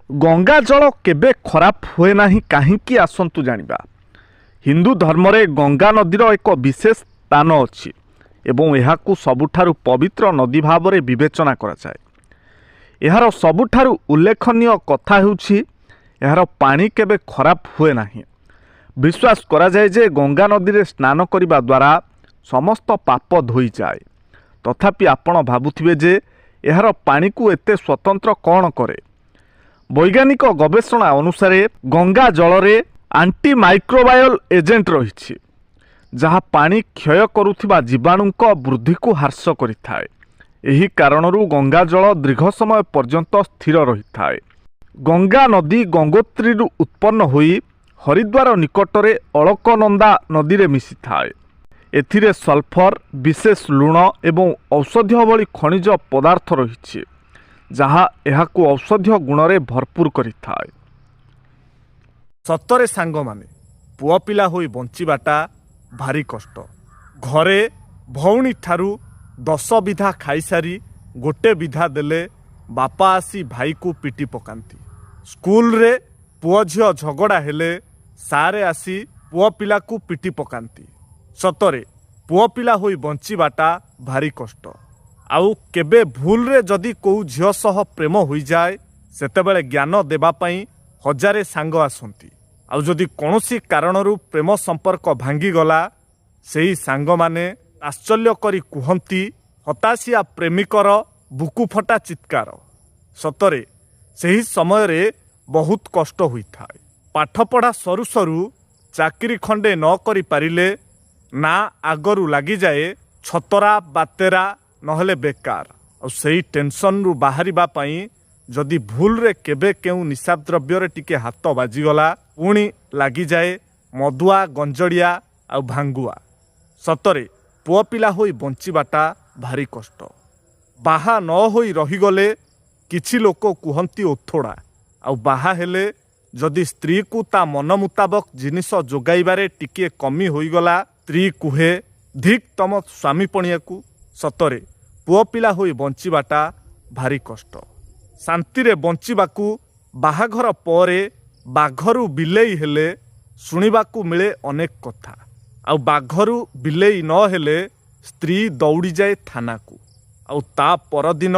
गंगा जल केबे खराब हुए नाही काहींकी आसंतु जानिबा। हिंदू धर्म रे गंगा नदीर एक विशेष स्थान अछि एवं एहाकु सबुठारु पवित्र नदी भावरे विवेचना करा जाय। एहार सबुठारु उल्लेखनीय कथा हेउछि एहार पानी केबे खराब हुए नाही। विश्वास करा जाय जे गंगा नदी रे स्नान करिबा द्वारा समस्त पाप धोई जाए। तथापि आपण भाबुथिबे जे एहार पानी को एते स्वतंत्र कौन करे। वैज्ञानिक गवेषणा अनुसार गंगा जल रे आंटी माइक्रोबायल एजेंट रही जहाँ पानी क्षय करुथिबा जीवाणुक वृद्धि को ह्रास करिथाए। एही कारणरू गंगा जल दीर्घ समय पर्यंत स्थिर रही थाए। गंगा नदी गंगोत्री उत्पन्न होई हरिद्वार निकटरे अलकनंदा नदी रे मिसी थाए। एथिरे सल्फर विशेष लुण एवं औषधीय भली खनिज पदार्थ रही जहाँ एहाकु औषधीय गुणरे भरपूर करिथाए। सतरे सांग माने पुआ पिला होई बंचिबाटा भारी कष्ट। घरे भौणी ठारू 10 विधा खाईसारी गोटे विधा देले बापा आसी भाई को पिटी पकांती। स्कूल रे पुआ झियो झगड़ा हेले सारे आसी पुआ पिला को पिटी पकांती। सतरे पुआ पिला होई बंचिबाटा भारी कष्ट। आउ केबे भूल रे जदि को झियो सह प्रेम होई जाए सेतेबेले ज्ञान देबा पई हजारे सांग आसंती। आउ जदि कोनोसी कारणरू प्रेम संपर्क भांगी गला सेही सांग माने आश्चर्य करी कुहंती हताशिया प्रेमिकर बुकु फटा चित्कार। सतरे सेही समय रे बहुत कष्ट होई थाए। पाठ पढ़ा सरू सरू चाकरी खंडे न करी पारिले ना आगरू लागी जाए छतरा बातेरा नहले बेकार। और सही टेंशन रु बाहरिबा पई जदि भूल रे केबे केउ निशा द्रव्य रे टिके हाथ बाजीगला पुणी लागी जाए मदुआ गंजड़िया आ भांगुआ। सतरे पुआ पिला होई बंचिबाटा भारी कष्ट। बाहा न होई रहीगले किछि लोक कुहंती ओथोड़ा। आ बाहा हेले जदि स्त्री को ता मन मुताबक जिनिस जोगाइबारे टिके कमी होईगला स्त्री कुहे धिक तम स्वामी पणियाकू। सतरे पुआ पिला होई बंचिबाटा भारी कष्ट। शांति रे बंचिबाकू बाहाघर परे बाघरू बिलेई हेले शुणिबाकू मिले अनेक कथा। आउ बाघरू बिलेई न हेले स्त्री दौड़ी जाए थाना को। आउ ता परदिन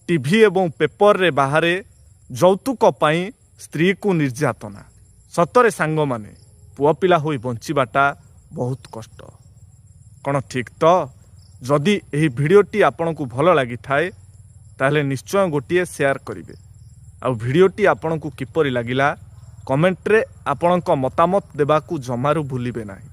टीवी एवं पेपर रे बाहरे यौतुक पाई स्त्री को निर्यातना। सतरे सांग माने पुआ पिला होई बंचिबाटा बहुत कष्ट। कौन ठीक तो जदि एही भिडियोटी आपनकु भल लगी थाए ताहले निश्चय गोटिए शेयर करिवे। आउ भिडियोटी आपनकु किपरि लागिला कमेंट रे आपनक मतामत देबाकू जमारू भूलिबे नाही।